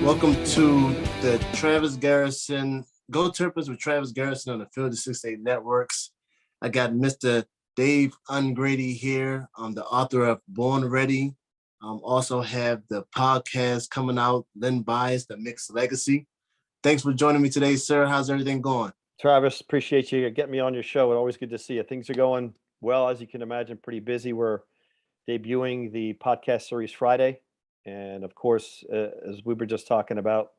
Welcome to the Travis Garrison, Go Terrapins with Travis Garrison on the Field of 6-8 Networks. I got Mr. Dave Ungrady here. I'm the author of Born Ready. Also have the podcast coming out, Len Bias, The Mixed Legacy. Thanks for joining me today, sir. How's everything going? Travis, appreciate you getting me on your show. It's always good to see you. Things are going well, as you can imagine, pretty busy. We're debuting the podcast series Friday. And of course, as we were just talking about,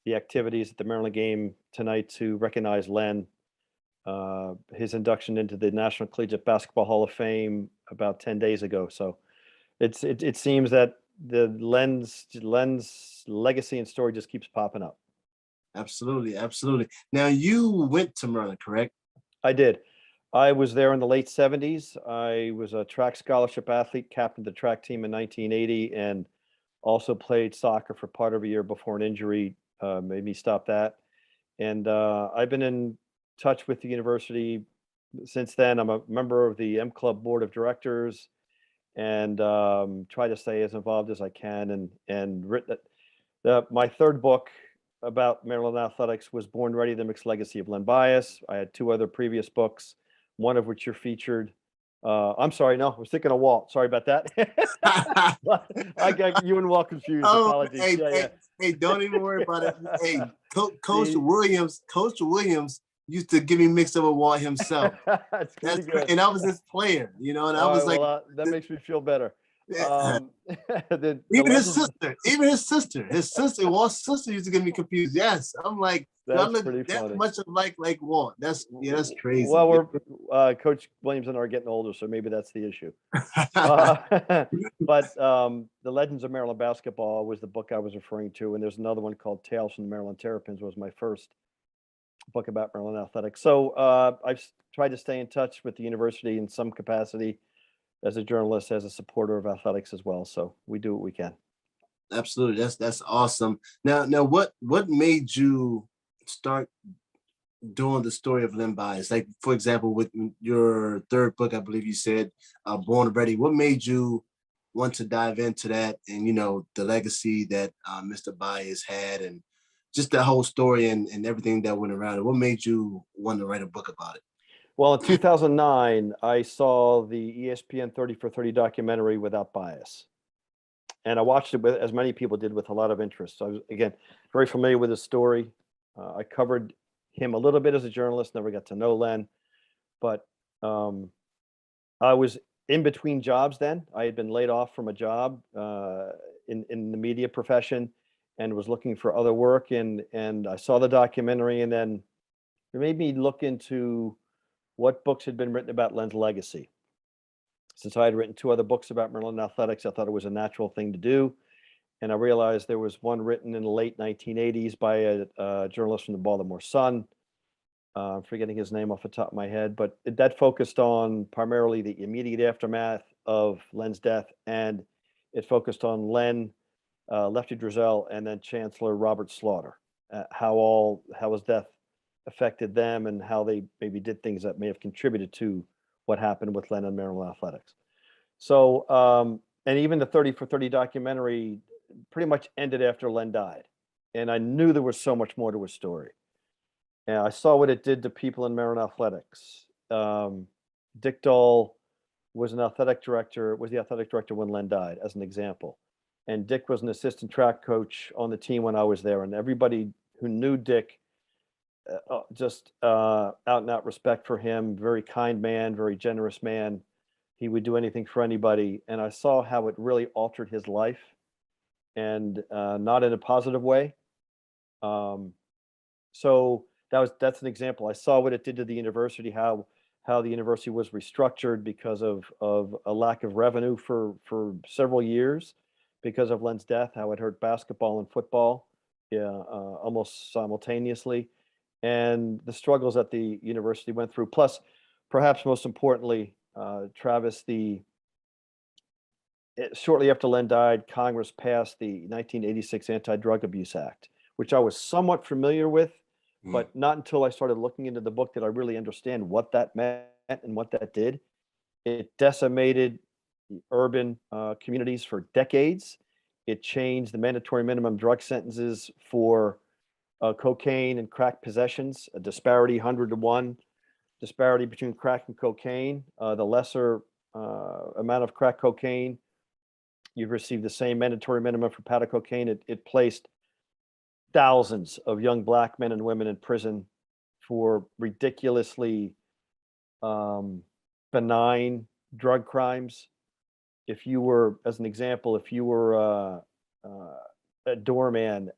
the activities at the Maryland game tonight to recognize Len, his induction into the National Collegiate Basketball Hall of Fame about 10 days ago. So it seems that the Len's legacy and story just keeps popping up. Absolutely, absolutely. Now, you went to Maryland, correct? I did. I was there in the late 70s. I was a track scholarship athlete, captained the track team in 1980, and also played soccer for part of a year before an injury made me stop that. And I've been in touch with the university since then. I'm a member of the M Club board of directors and try to stay as involved as I can. And written my third book about Maryland athletics was Born Ready, The Mixed Legacy of Len Bias. I had two other previous books, one of which you're featured. I'm sorry, no, I was thinking of Walt. Sorry about that. I got you and Walt confused. Apologies. Hey, don't even worry about it. Hey, Coach Williams used to give me mixed up with Walt himself. That's great. And I was his player, and I was that makes me feel better. His sister, Walt's sister used to get me confused. Yes, I'm like, I look that much like Walt. That's crazy. Well, we're Coach Williams and I are getting older, so maybe that's the issue. But The Legends of Maryland Basketball was the book I was referring to, and there's another one called Tales from the Maryland Terrapins was my first book about Maryland athletics. So I've tried to stay in touch with the university in some capacity, as a journalist, as a supporter of athletics as well. So we do what we can. Absolutely. That's awesome. Now what made you start doing the story of Len Bias? Like, for example, with your third book, I believe you said Born Ready. What made you want to dive into that and, the legacy that Mr. Bias had and just the whole story and everything that went around it? What made you want to write a book about it? Well, in 2009, I saw the ESPN 30 for 30 documentary Without Bias. And I watched it as many people did, with a lot of interest. So I was, again, very familiar with his story. I covered him a little bit as a journalist, never got to know Len. But I was in between jobs then. I had been laid off from a job in the media profession and was looking for other work. And I saw the documentary, and then it made me look into what books had been written about Len's legacy. Since I had written two other books about Maryland athletics, I thought it was a natural thing to do. And I realized there was one written in the late 1980s by a journalist from the Baltimore Sun. I'm forgetting his name off the top of my head, but that focused on primarily the immediate aftermath of Len's death. And it focused on Len, Lefty Driesell, and then Chancellor Robert Slaughter, how his death affected them and how they maybe did things that may have contributed to what happened with Len and Maryland athletics. So, and even the 30 for 30 documentary pretty much ended after Len died. And I knew there was so much more to his story. And I saw what it did to people in Maryland athletics. Dick Dole was the athletic director when Len died, as an example. And Dick was an assistant track coach on the team when I was there. And everybody who knew Dick, just out and out respect for him, very kind man, very generous man. He would do anything for anybody. And I saw how it really altered his life, and not in a positive way. So that's an example. I saw what it did to the university, how the university was restructured because of a lack of revenue for several years because of Len's death, how it hurt basketball and football almost simultaneously, and the struggles that the university went through. Plus, perhaps most importantly, Travis, shortly after Len died, Congress passed the 1986 Anti-Drug Abuse Act, which I was somewhat familiar with, but not until I started looking into the book did I really understand what that meant and what that did. It decimated urban communities for decades, It changed the mandatory minimum drug sentences for cocaine and crack possessions, a disparity 100-to-1 disparity between crack and cocaine. The lesser amount of crack cocaine, you've received the same mandatory minimum for powder cocaine. It placed thousands of young black men and women in prison for ridiculously benign drug crimes. If you were, as an example, if you were a doorman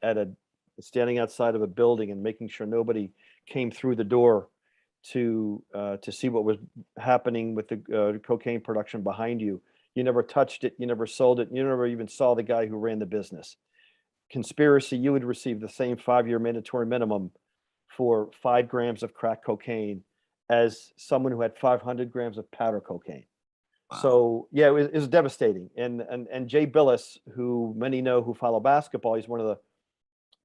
standing outside of a building and making sure nobody came through the door to see what was happening with the cocaine production behind you, you never touched it, you never sold it, you never even saw the guy who ran the business. Conspiracy, you would receive the same 5-year mandatory minimum for 5 grams of crack cocaine as someone who had 500 grams of powder cocaine. Wow. So yeah, it was devastating. And Jay Billis, who many know who follow basketball, he's one of the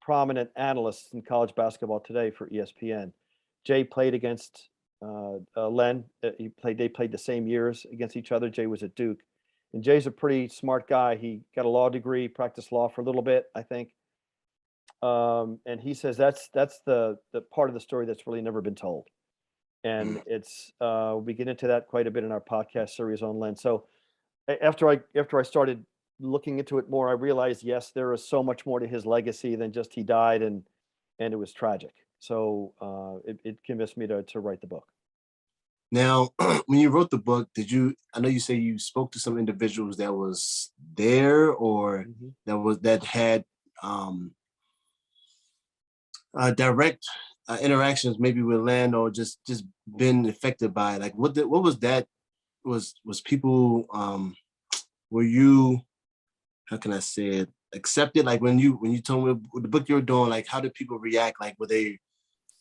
prominent analysts in college basketball today for ESPN. Jay played against Len. They played the same years against each other. Jay was at Duke. And Jay's a pretty smart guy. He got a law degree, practiced law for a little bit, I think. And he says that's the part of the story that's really never been told. And it's we get into that quite a bit in our podcast series on Len. So after I started looking into it more, I realized, yes, there is so much more to his legacy than just he died and it was tragic. So it convinced me to write the book. Now, when you wrote the book, I know you say you spoke to some individuals that was there or that had direct interactions maybe with Len or just been affected by it. Like what was that? Was people were you, how can I say it, accepted? Like when you told me the book you were doing, like how did people react? Like were they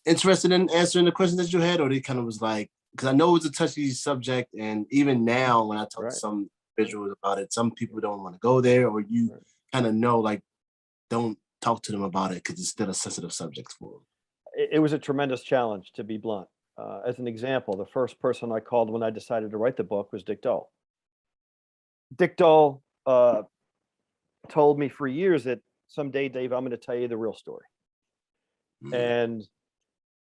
interested in answering the questions that you had, or they kind of was like, because I know it's a touchy subject, and even now when I talk to some individuals about it, some people don't want to go there, or you kind of know, like, don't talk to them about it because it's still a sensitive subject for them. It was a tremendous challenge, to be blunt. As an example, the first person I called when I decided to write the book was Dick Dole. Dick Dole told me for years that someday, Dave, I'm going to tell you the real story.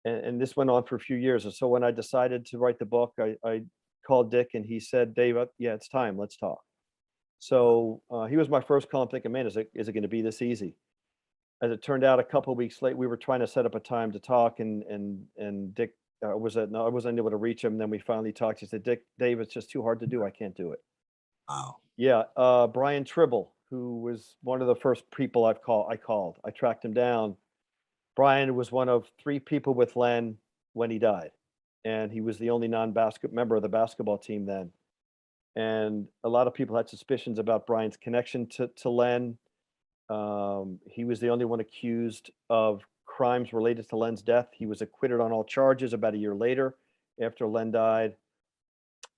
And this went on for a few years. And so when I decided to write the book, I called Dick and he said, Dave, yeah, it's time. Let's talk. So he was my first call. I'm thinking, man, is it going to be this easy? As it turned out, a couple of weeks later, we were trying to set up a time to talk, and Dick I wasn't able to reach him. And then we finally talked. He said, Dave, it's just too hard to do. I can't do it. Wow. Yeah. Brian Tribble, who was one of the first people I called. I tracked him down. Brian was one of 3 people with Len when he died, and he was the only non-basket member of the basketball team then. And a lot of people had suspicions about Brian's connection to Len. He was the only one accused of crimes related to Len's death. He was acquitted on all charges about a year later after Len died.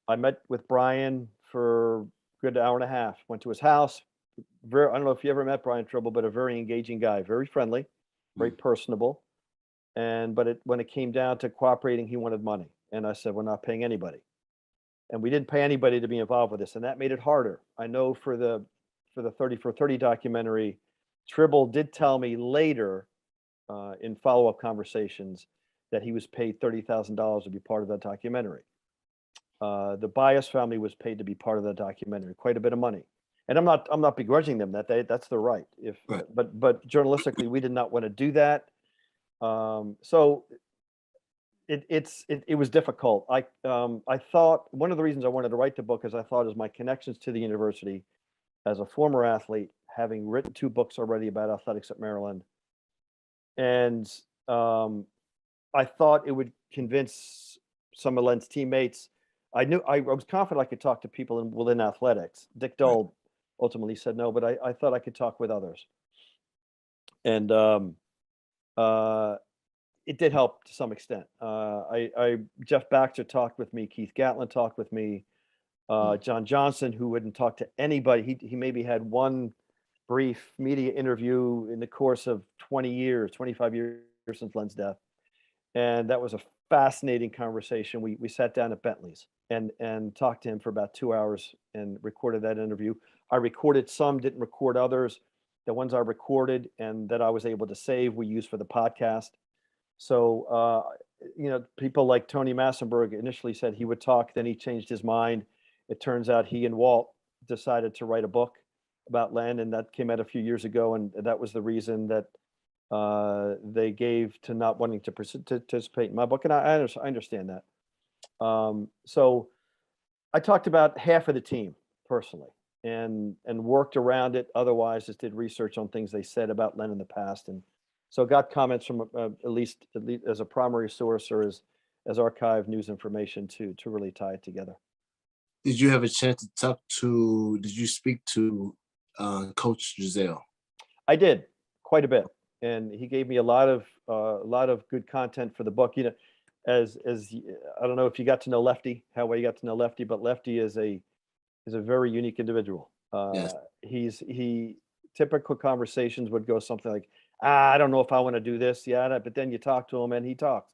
I met with Brian for a good hour and a half, went to his house. I don't know if you ever met Brian Tribble, but a very engaging guy, very friendly, very personable. But when it came down to cooperating, he wanted money. And I said, we're not paying anybody. And we didn't pay anybody to be involved with this. And that made it harder. I know for the 30 for 30 documentary, Tribble did tell me later in follow-up conversations that he was paid $30,000 to be part of that documentary. The Bias family was paid to be part of that documentary, quite a bit of money. And I'm not begrudging them that that's their right. But journalistically, we did not want to do that. So it was difficult. I thought one of the reasons I wanted to write the book is I thought, as my connections to the university, as a former athlete, having written 2 books already about athletics at Maryland, and I thought it would convince some of Len's teammates. I was confident I could talk to people within athletics. Dick Dole ultimately said no, but I thought I could talk with others. And it did help to some extent. Jeff Baxter talked with me. Keith Gatlin talked with me. John Johnson, who wouldn't talk to anybody. He maybe had one brief media interview in the course of 25 years since Len's death. And that was a fascinating conversation. We sat down at Bentley's and talked to him for about 2 hours and recorded that interview. I recorded some, didn't record others. The ones I recorded and that I was able to save, we use for the podcast. So, people like Tony Massenberg initially said he would talk, then he changed his mind. It turns out he and Walt decided to write a book about Len, and that came out a few years ago, and that was the reason that they gave to not wanting to participate in my book, and I understand that. So I talked about half of the team personally, and worked around it. Otherwise, just did research on things they said about Len in the past, and so got comments from at least as a primary source or as archive news information to really tie it together. Did you have a chance to talk to? Did you speak to Coach Giselle? I did quite a bit, and he gave me a lot of good content for the book. As I don't know if you got to know Lefty, how well you got to know Lefty, but Lefty is a very unique individual. Yes. He typical conversations would go something like, I don't know if I want to do this, but then you talk to him and he talks.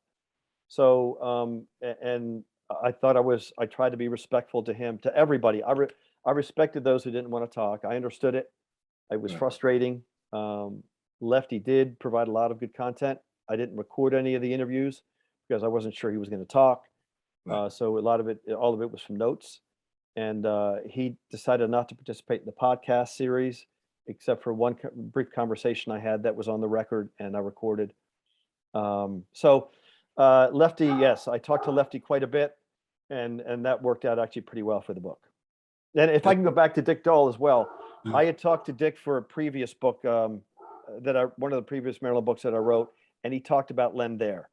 So and I thought I tried to be respectful to him, to everybody. I respected those who didn't want to talk. I understood it. It was frustrating. Lefty did provide a lot of good content. I didn't record any of the interviews because I wasn't sure he was going to talk. So all of it was from notes. And he decided not to participate in the podcast series, except for one brief conversation I had that was on the record and I recorded. So Lefty, yes, I talked to Lefty quite a bit, and that worked out actually pretty well for the book. And if I can go back to Dick Dole as well, I had talked to Dick for a previous book one of the previous Maryland books that I wrote, and he talked about Len there.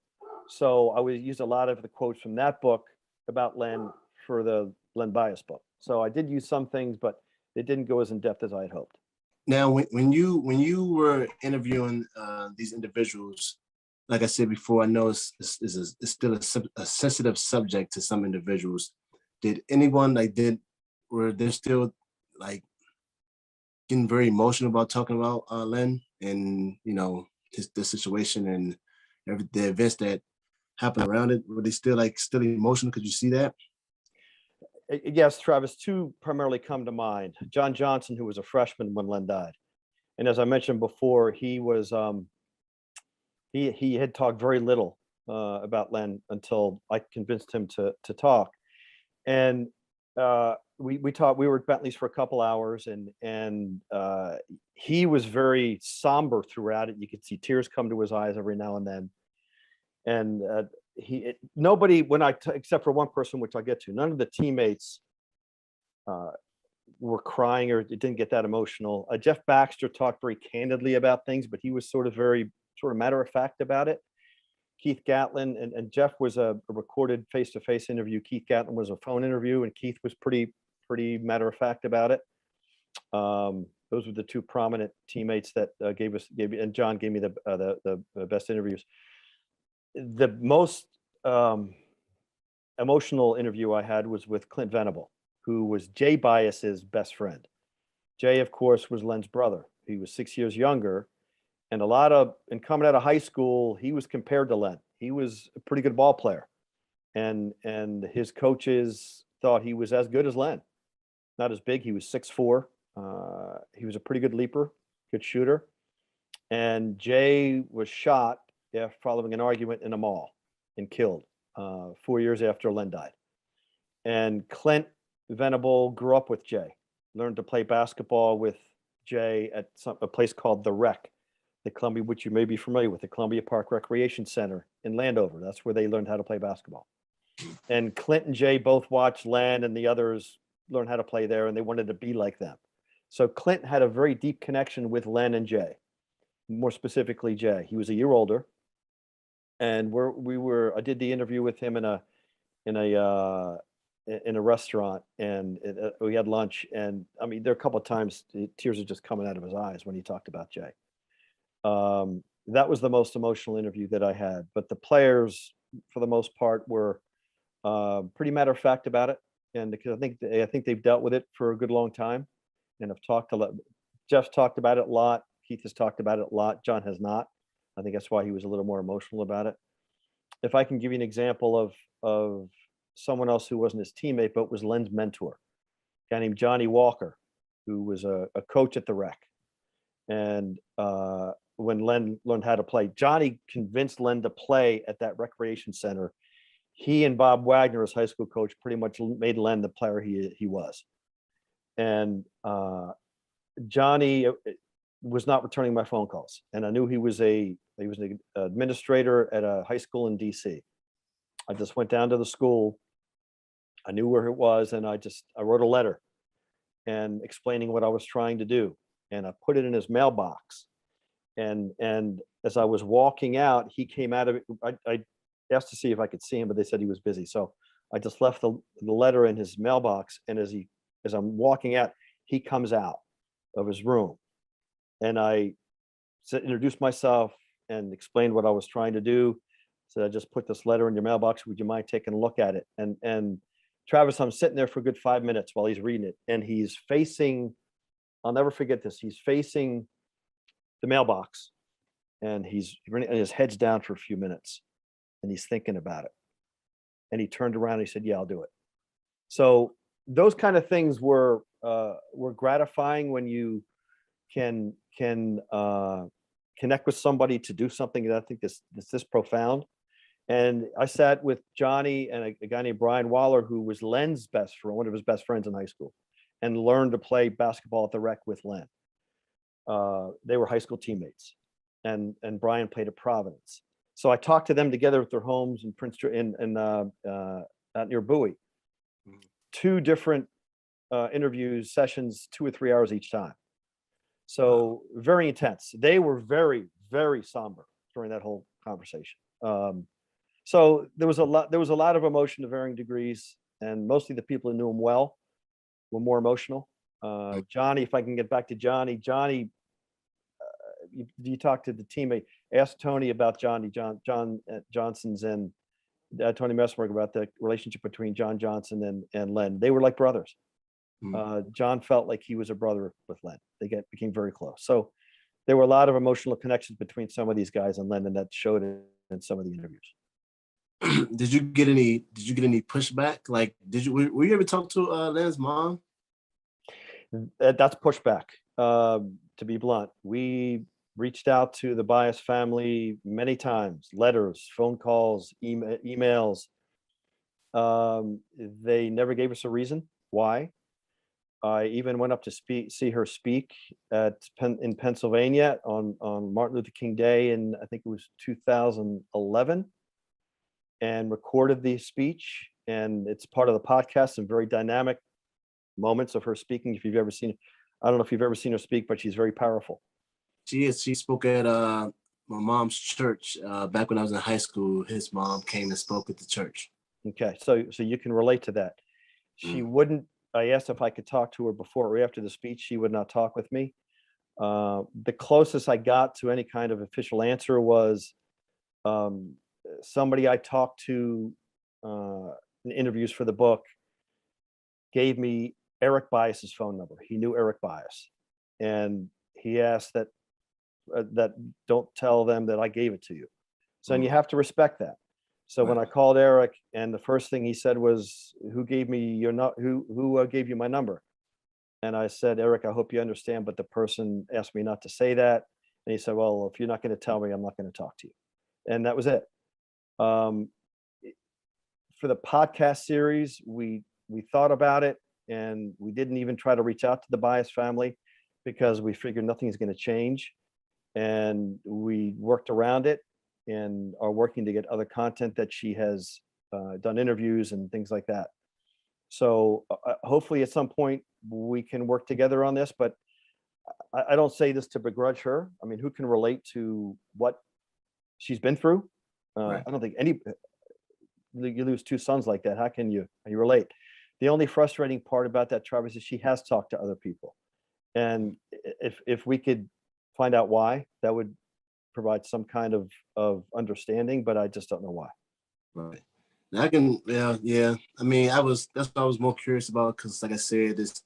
So I would use a lot of the quotes from that book about Len for the Len Bias book. So I did use some things, but it didn't go as in depth as I had hoped. Now, when you were interviewing these individuals, like I said before, I know it's still a sensitive subject to some individuals. Did anyone were they still like getting very emotional about talking about Len and the situation and the events that happened around it? Were they still emotional? Could you see that? Yes, Travis, two primarily come to mind. John Johnson, who was a freshman when Len died. And as I mentioned before, he was he had talked very little about Len until I convinced him to talk. And we talked. We were at Bentley's for a couple hours, and he was very somber throughout it. You could see tears come to his eyes every now and then. And nobody, except for one person, which I'll get to, none of the teammates were crying or it didn't get that emotional. Jeff Baxter talked very candidly about things, but he was sort of matter of fact about it. Keith Gatlin and Jeff was a recorded face-to-face interview. Keith Gatlin was a phone interview, and Keith was pretty matter of fact about it. Those were the two prominent teammates that gave me, and John gave me the best interviews. The most emotional interview I had was with Clint Venable, who was Jay Bias's best friend. Jay, of course, was Len's brother. He was 6 years younger, and coming out of high school, he was compared to Len. He was a pretty good ball player, and his coaches thought he was as good as Len. Not as big. He was 6'4". He was a pretty good leaper, good shooter. And Jay was shot following an argument in a mall and killed 4 years after Len died. And Clint Venable grew up with Jay, learned to play basketball with Jay at a place called The Rec, the Columbia, which you may be familiar with, the Columbia Park Recreation Center in Landover. That's where they learned how to play basketball. And Clint and Jay both watched Len and the others learn how to play there, and they wanted to be like them. So Clint had a very deep connection with Len and Jay, more specifically Jay. He was a year older, and I did the interview with him in a restaurant, and we had lunch. And I mean, there are a couple of times tears are just coming out of his eyes when he talked about Jay. That was the most emotional interview that I had. But the players, for the most part, were pretty matter of fact about it, and because I think they've dealt with it for a good long time, and have talked a lot. Jeff's talked about it a lot. Keith has talked about it a lot. John has not. I think that's why he was a little more emotional about it. If I can give you an example of someone else who wasn't his teammate but was Len's mentor, a guy named Johnny Walker, who was a coach at the Rec, And when Len learned how to play, Johnny convinced Len to play at that recreation center. He and Bob Wagner, his high school coach, pretty much made Len the player he was. And Johnny was not returning my phone calls, and I knew he was an administrator at a high school in DC. I just went down to the school. I knew where it was, and I wrote a letter and explaining what I was trying to do, and I put it in his mailbox. And as I was walking out, he came out of it. I asked to see if I could see him, but they said he was busy. So I just left the letter in his mailbox, and as I'm walking out, he comes out of his room, and I introduced myself and explained what I was trying to do. Said, I just put this letter in your mailbox. Would you mind taking a look at it? And Travis, I'm sitting there for a good 5 minutes while he's reading it, and he's facing, I'll never forget this, he's facing the mailbox, and his head's down for a few minutes, and he's thinking about it. And he turned around and he said, yeah, I'll do it. So those kind of things were gratifying when you can connect with somebody to do something that I think is this profound. And I sat with Johnny and a guy named Brian Waller, who was Len's one of his best friends in high school, and learned to play basketball at the rec with Len. They were high school teammates, and Brian played at Providence. So I talked to them together at their homes in Princeton and out near Bowie. 2 different interview sessions, 2 or 3 hours each time. So very intense. They were very, very somber during that whole conversation. So there was a lot of emotion to varying degrees, and mostly the people who knew him well were more emotional. Johnny, if I can get back to Johnny, you talked to the teammate, asked Tony about Johnson's and Tony Messmerg about the relationship between John Johnson and Len. They were like brothers. John felt like he was a brother with Len. They became very close. So there were a lot of emotional connections between some of these guys and Len, and that showed in some of the interviews. Did you get any pushback? Like, were you ever talk to Len's mom? That's pushback. To be blunt, we reached out to the Bias family many times, letters, phone calls, emails. They never gave us a reason why. I even went up to see her speak in Pennsylvania on Martin Luther King Day in, I think it was 2011, and recorded the speech. And it's part of the podcast, some very dynamic moments of her speaking. If you've ever seen, I don't know if you've ever seen her speak, but she's very powerful. She spoke at my mom's church back when I was in high school. His mom came and spoke at the church. Okay, so you can relate to that. She wouldn't. I asked if I could talk to her before or after the speech. She would not talk with me. The closest I got to any kind of official answer was somebody I talked to in interviews for the book gave me Eric Bias's phone number. He knew Eric Bias, and he asked that don't tell them that I gave it to you. So and you have to respect that. So when I called Eric, and the first thing he said was, who gave you my number? And I said, Eric, I hope you understand, but the person asked me not to say that. And he said, well, if you're not going to tell me, I'm not going to talk to you. And that was it. For the podcast series, we thought about it, and we didn't even try to reach out to the Bias family because we figured nothing's going to change. And we worked around it and are working to get other content that she has done interviews and things like that. So hopefully at some point we can work together on this, but I don't say this to begrudge her. I mean, who can relate to what she's been through? I don't think you lose 2 sons like that. How can you relate? The only frustrating part about that, Travis, is she has talked to other people. And if we could find out why, that would provide some kind of understanding, but I just don't know why. Right. I can, yeah. I mean, that's what I was more curious about, because like I said, it's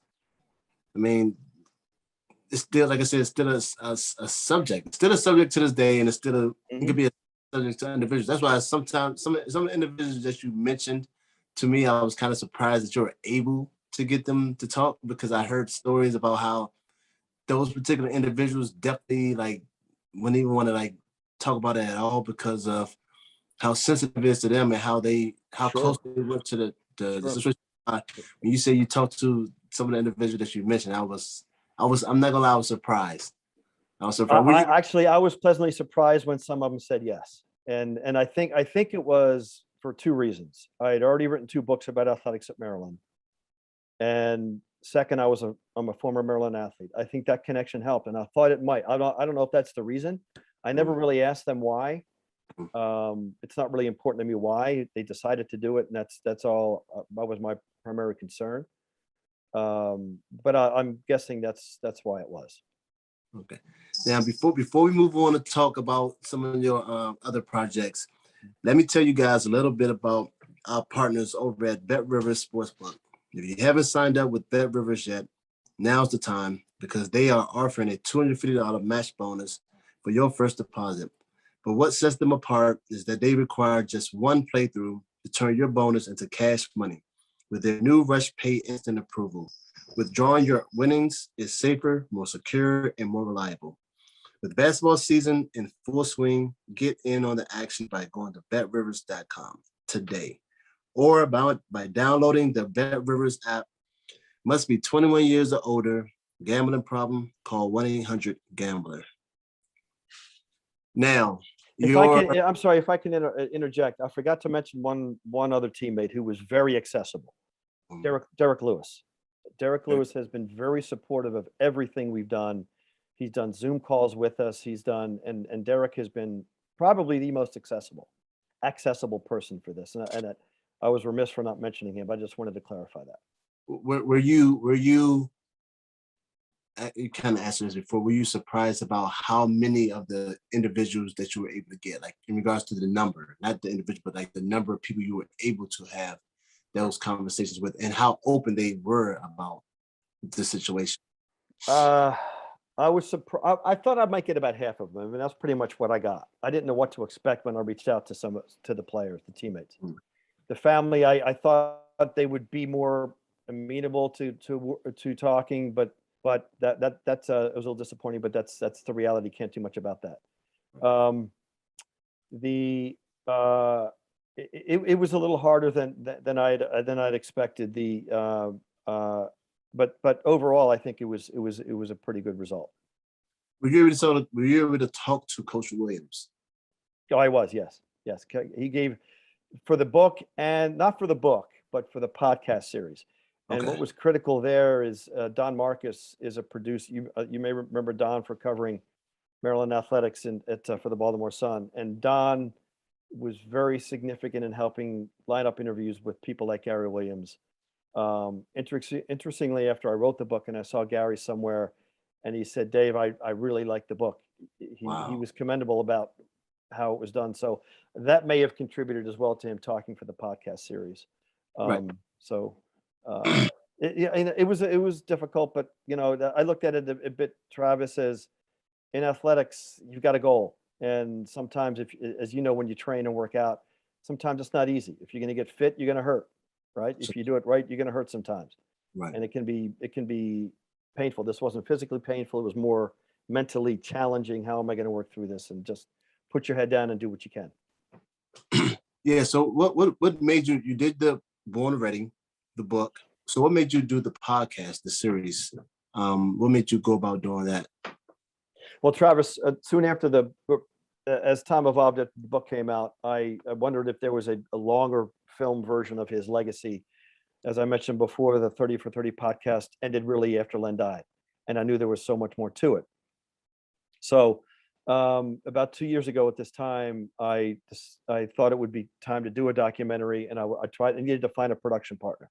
still, like I said, it's still a subject. It's still a subject to this day, and it's still it could be a subject to individuals. That's why sometimes some of the individuals that you mentioned, to me, I was kind of surprised that you were able to get them to talk, because I heard stories about how those particular individuals definitely like wouldn't even want to like talk about it at all because of how sensitive it is to them and how Sure, close they were to the sure. situation. When you say you talked to some of the individuals that you mentioned, I'm not gonna lie, I was surprised. I was surprised. Were you? I was pleasantly surprised when some of them said yes, and I think it was for two reasons. I had already written two books about athletics at Maryland, and second, I'm a former Maryland athlete. I think that connection helped, and I thought it might. I don't know if that's the reason. I never really asked them why. It's not really important to me why they decided to do it, and that's all. That was my primary concern. But I'm guessing that's why it was. Okay. Now, before we move on to talk about some of your other projects, let me tell you guys a little bit about our partners over at BetRivers Sportsbook. If you haven't signed up with BetRivers yet, now's the time because they are offering a $250 match bonus for your first deposit. But what sets them apart is that they require just one playthrough to turn your bonus into cash money with their new Rush Pay Instant Approval. Withdrawing your winnings is safer, more secure, and more reliable. With basketball season in full swing, get in on the action by going to betrivers.com today or by downloading the BetRivers app. Must be 21 years or older. Gambling problem? Call 1-800-GAMBLER. Now, I'm sorry if I can interject. I forgot to mention one other teammate who was very accessible. Derek Lewis. Derek Lewis has been very supportive of everything we've done. He's done Zoom calls with us. And Derek has been probably the most accessible person for this. And I was remiss for not mentioning him. I just wanted to clarify that. Were you kind of answered this before, were you surprised about how many of the individuals that you were able to get, like in regards to the number, not the individual, but like the number of people you were able to have those conversations with and how open they were about the situation? I was surprised. I thought I might get about half of them, and that's pretty much what I got. I didn't know what to expect when I reached out to the players, the teammates. The family, I thought they would be more amenable to talking, but that's it was a little disappointing. But that's the reality. Can't do much about that. It was a little harder than I'd expected. But overall, I think it was a pretty good result. Were you able to talk to Coach Williams? Oh, I was, yes. He gave for the book, and not for the book, but for the podcast series. And what was critical there is Don Marcus is a producer. You may remember Don for covering Maryland athletics for the Baltimore Sun, and Don was very significant in helping line up interviews with people like Gary Williams. Interestingly, after I wrote the book and I saw Gary somewhere, and he said, "Dave, I really like the book." He was commendable about how it was done. So that may have contributed as well to him talking for the podcast series. Right. So it was difficult, but I looked at it a bit, Travis, as in athletics, you've got a goal. And sometimes as you know, when you train and work out, sometimes it's not easy. If you're going to get fit, you're going to hurt, right? If you do it right, you're going to hurt sometimes. Right. And it can be painful. This wasn't physically painful. It was more mentally challenging. How am I going to work through this? And just put your head down and do what you can. Yeah. So what made you did the Born Ready, the book. So what made you do the podcast, the series? What made you go about doing that? Well, Travis, soon after as time evolved, the book came out, I wondered if there was a longer film version of his legacy. As I mentioned before, the 30 for 30 podcast ended really after Len died, and I knew there was so much more to it. So about 2 years ago at this time, I thought it would be time to do a documentary, and I needed to find a production partner.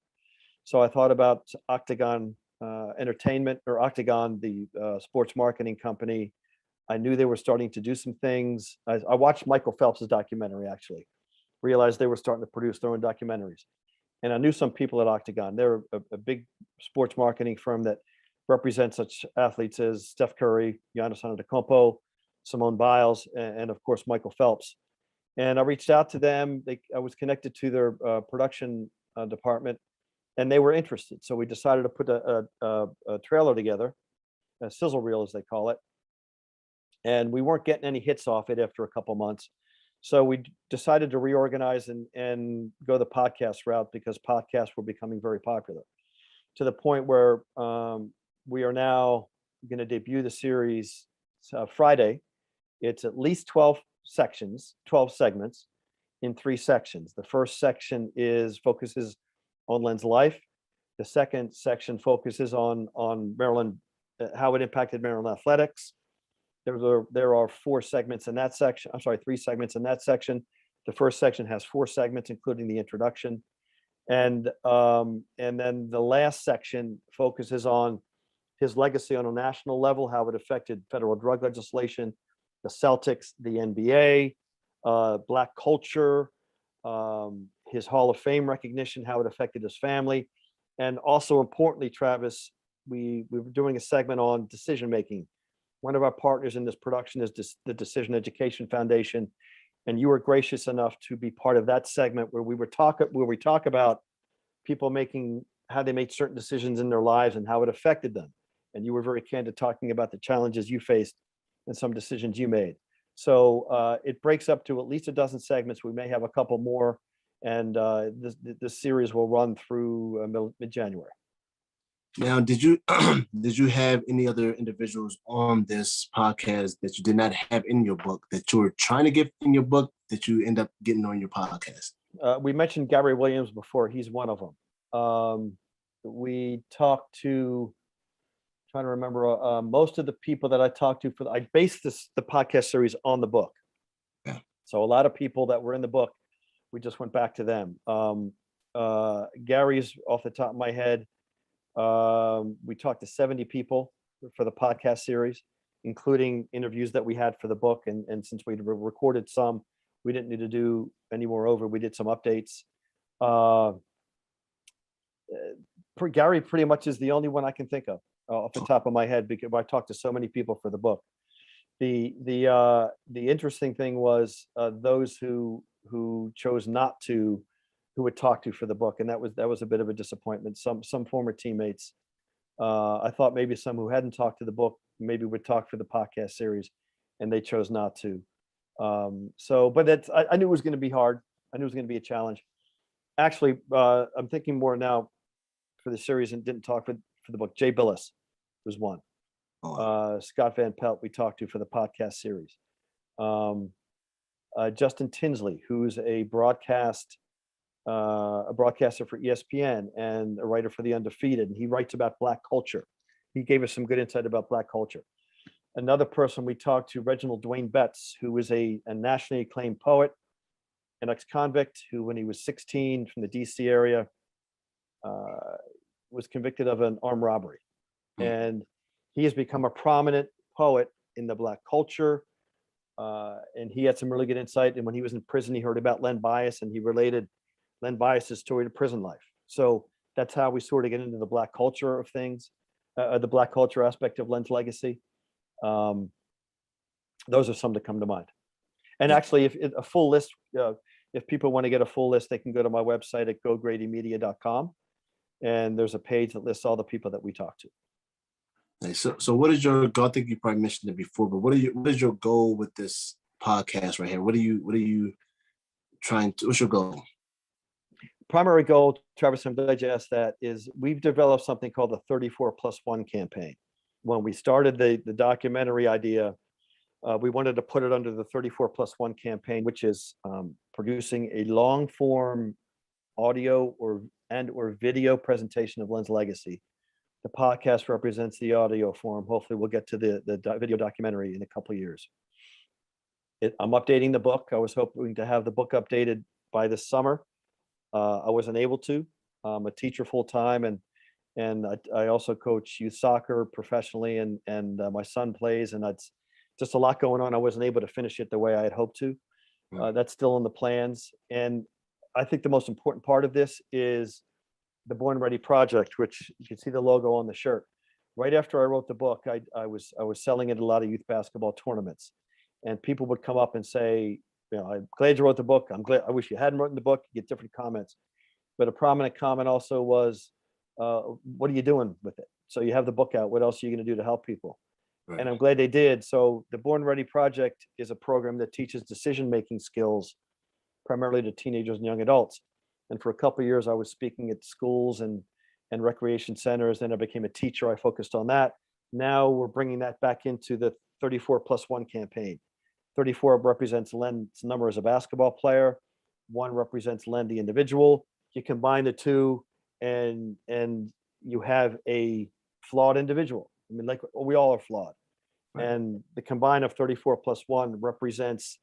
So I thought about Octagon Entertainment, or Octagon, the sports marketing company. I knew they were starting to do some things. I watched Michael Phelps' documentary, actually, realized they were starting to produce their own documentaries. And I knew some people at Octagon. They're a big sports marketing firm that represents such athletes as Steph Curry, Giannis Antetokounmpo, Simone Biles, and of course, Michael Phelps. And I reached out to them. I was connected to their production department, and they were interested. So we decided to put a trailer together. a sizzle reel, as they call it. And we weren't getting any hits off it after a couple months. So we decided to reorganize and go the podcast route, because podcasts were becoming very popular, to the point where we are now going to debut the series Friday. It's at least 12 sections, 12 segments in 3 sections. The first section focuses on Len's life. The second section focuses on Maryland, how it impacted Maryland athletics. There are 4 segments in that section. I'm sorry, 3 segments in that section. The first section has 4 segments, including the introduction. And then the last section focuses on his legacy on a national level, how it affected federal drug legislation, the Celtics, the NBA, Black culture, his Hall of Fame recognition, how it affected his family. And also importantly, Travis, we were doing a segment on decision making. One of our partners in this production is the Decision Education Foundation, and you were gracious enough to be part of that segment where we talk about people making, how they made certain decisions in their lives and how it affected them. And you were very candid talking about the challenges you faced and some decisions you made. So it breaks up to at least a dozen segments. We may have a couple more, and this series will run through mid-January. Now, did you have any other individuals on this podcast that you did not have in your book that you were trying to get in your book that you end up getting on your podcast? We mentioned Gary Williams before. He's one of them. We talked to, trying to remember, most of the people that I talked to I based the podcast series on the book. Yeah. So a lot of people that were in the book, we just went back to them. Gary's off the top of my head. We talked to 70 people for the podcast series, including interviews that we had for the book. And since we recorded some, we didn't need to do any more over. We did some updates. Gary pretty much is the only one I can think of off the top of my head, because I talked to so many people for the book. The interesting thing was those who chose not to, who would talk to for the book, and that was a bit of a disappointment. Some former teammates. I thought maybe some who hadn't talked to the book maybe would talk for the podcast series, and they chose not to. But I knew it was going to be hard. I knew it was going to be a challenge. Actually, I'm thinking more now for the series and didn't talk for the book. Jay Billis was one. Scott Van Pelt we talked to for the podcast series. Justin Tinsley, who's a broadcaster for ESPN and a writer for The Undefeated, and he writes about Black culture. He gave us some good insight about Black culture. Another person we talked to, Reginald Dwayne Betts, who was a nationally acclaimed poet, an ex-convict who, when he was 16 from the DC area, was convicted of an armed robbery. And he has become a prominent poet in the Black culture. And he had some really good insight. And when he was in prison, he heard about Len Bias, and he related Len Bias's story to prison life. So that's how we sort of get into the Black culture of things, the Black culture aspect of Len's legacy. Those are some that come to mind. And actually, if a full list, if people want to get a full list, they can go to my website at gogradymedia.com. And there's a page that lists all the people that we talked to. Nice. So what is your goal? I think you probably mentioned it before, but what is your goal with this podcast right here? What are you trying to, what's your goal? Primary goal, Travis, I'm glad you asked that, is we've developed something called the 34+1 campaign. When we started the documentary idea, we wanted to put it under the 34+1 campaign, which is producing a long form audio or video presentation of Len's legacy. The podcast represents the audio form. Hopefully we'll get to the video documentary in a couple of years. I'm updating the book. I was hoping to have the book updated by this summer. I wasn't able to. I'm a teacher full time, and I also coach youth soccer professionally, and my son plays, and that's just a lot going on. I wasn't able to finish it the way I had hoped to. That's still in the plans. And I think the most important part of this is the Born Ready Project, which you can see the logo on the shirt. Right after I wrote the book, I was selling it at a lot of youth basketball tournaments, and people would come up and say, I'm glad you wrote the book. I wish you hadn't written the book. You get different comments. But a prominent comment also was, what are you doing with it? so you have the book out. What else are you going to do to help people? Right. And I'm glad they did. So the Born Ready Project is a program that teaches decision-making skills primarily to teenagers and young adults. And for a couple of years, I was speaking at schools and recreation centers. Then I became a teacher. I focused on that. Now we're bringing that back into the 34+1 campaign. 34 represents Len's number as a basketball player. 1 represents Len, the individual. You combine the two, and you have a flawed individual. I mean, like, we all are flawed. Right. And the combine of 34+1 represents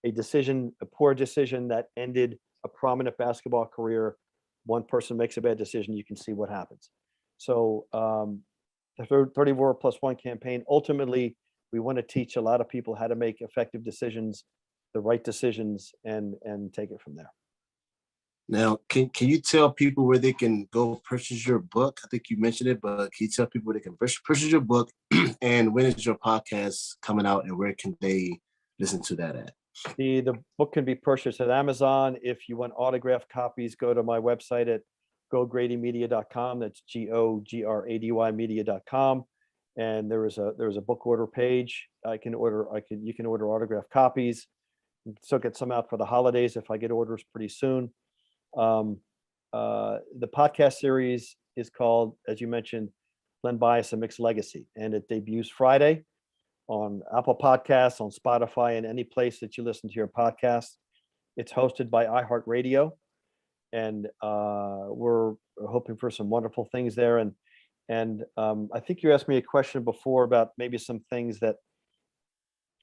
a decision, a poor decision that ended a prominent basketball career. One person makes a bad decision, you can see what happens. So the 34+1 campaign, ultimately, we want to teach a lot of people how to make effective decisions, the right decisions, and take it from there. Now, can you tell people where they can go purchase your book? I think you mentioned it, but can you tell people where they can purchase your book, and when is your podcast coming out, and where can they listen to that at? The book can be purchased at Amazon. If you want autographed copies, go to my website at gogradymedia.com. That's GOGRADY media.com. And there is a book order page. You can order autographed copies. So get some out for the holidays if I get orders pretty soon. The podcast series is called, as you mentioned, Len Bias, A Mixed Legacy, and it debuts Friday on Apple Podcasts, on Spotify, and any place that you listen to your podcast. It's hosted by iHeartRadio, and we're hoping for some wonderful things there. And I think you asked me a question before about maybe some things that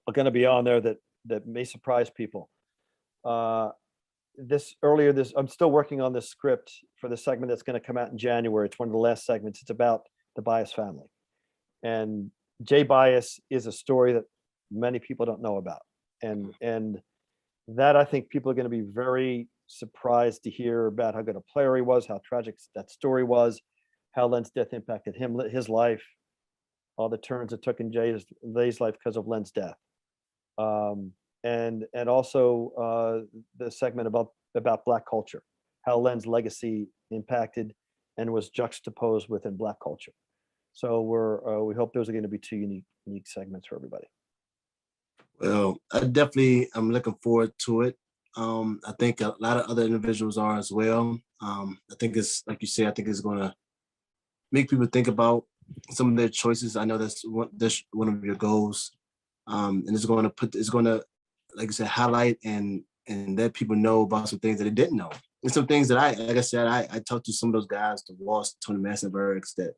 are going to be on there that may surprise people. I'm still working on this script for the segment that's going to come out in January. It's one of the last segments. It's about the Bias family. And Jay Bias is a story that many people don't know about. And that, I think people are going to be very surprised to hear about how good a player he was, how tragic that story was, how Len's death impacted him, his life, all the turns it took in Jay's life because of Len's death. And also the segment about Black culture, how Len's legacy impacted and was juxtaposed within Black culture. So we hope those are going to be two unique segments for everybody. Well, I'm looking forward to it. I think a lot of other individuals are as well. I think it's, like you say, I think it's going to make people think about some of their choices. I know that's one of your goals. And it's going to, like I said, highlight and let people know about some things that they didn't know. And some things that I talked to some of those guys, the Walls, Tony Massenbergs, that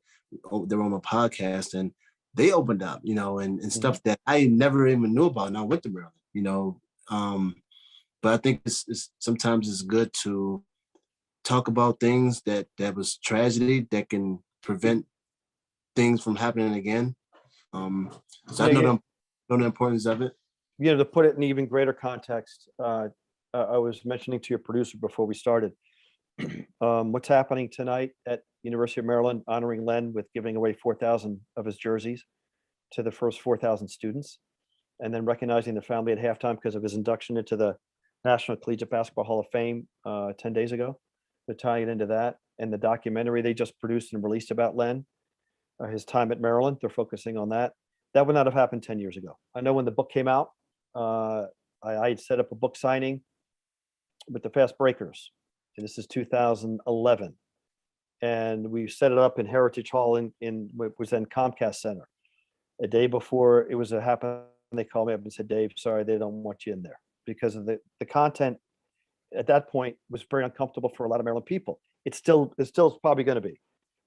they're on my podcast, and they opened up, and stuff that I never even knew about. And I went to Maryland, but I think it's sometimes it's good to talk about things that was tragedy that can prevent things from happening again. So I know the importance of it. To put it in even greater context, I was mentioning to your producer before we started, what's happening tonight at University of Maryland, honoring Len with giving away 4,000 of his jerseys to the first 4,000 students, and then recognizing the family at halftime because of his induction into the National Collegiate Basketball Hall of Fame 10 days ago. They're tying it into that, and the documentary they just produced and released about Len, his time at Maryland. They're focusing on that. That would not have happened 10 years ago. I know when the book came out, I had set up a book signing with the Fast Breakers, and this is 2011. And we set it up in Heritage Hall in what was then Comcast Center. A day before it was happening, they called me up and said, "Dave, sorry, they don't want you in there," because of the content at that point was very uncomfortable for a lot of Maryland people. It's still probably going to be,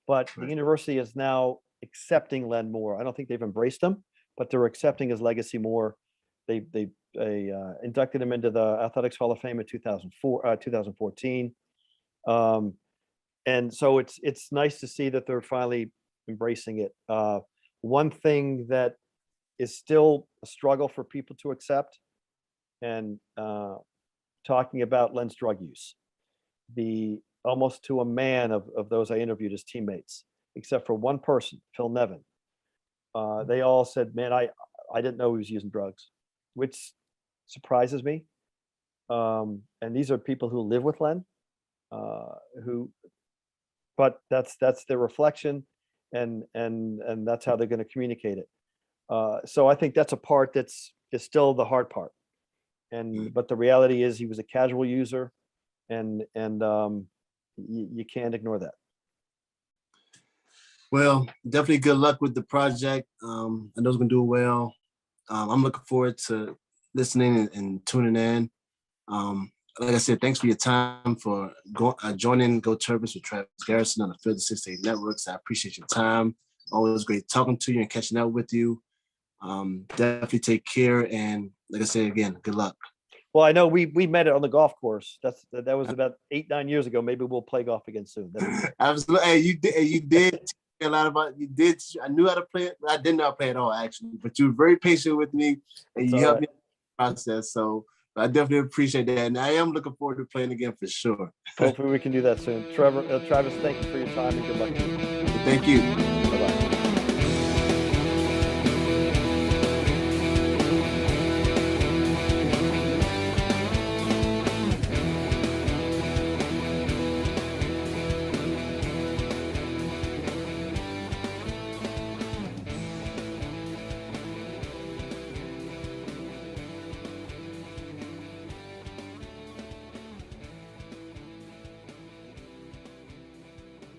but the university is now accepting Len more. I don't think they've embraced him, but they're accepting his legacy more. They inducted him into the Athletics Hall of Fame in 2014. And so it's nice to see that they're finally embracing it. One thing that is still a struggle for people to accept, and talking about Len's drug use, the almost to a man of those I interviewed as teammates, except for one person, Phil Nevin, they all said, "Man, I didn't know he was using drugs," which surprises me. And these are people who live with Len, but that's their reflection. and that's how they're going to communicate it. So I think that's a part is still the hard part. But the reality is he was a casual user, and you can't ignore that. Well, definitely good luck with the project. I know it's gonna do well. I'm looking forward to listening and tuning in. Like I said, thanks for your time for joining Go Terrapins with Travis Garrison on the Field of 68 Networks. I appreciate your time. Always great talking to you and catching up with you. Definitely take care, and like I said again, good luck. Well, I know we met it on the golf course. That was about 8-9 years ago. Maybe we'll play golf again soon. Absolutely. Hey, you did a lot about you did. I knew how to play it, but I didn't know how to play at all actually. But you were very patient with me, and you helped me in the process. So I definitely appreciate that, and I am looking forward to playing again for sure. Hopefully, we can do that soon. Travis, thank you for your time and good luck to you. Thank you.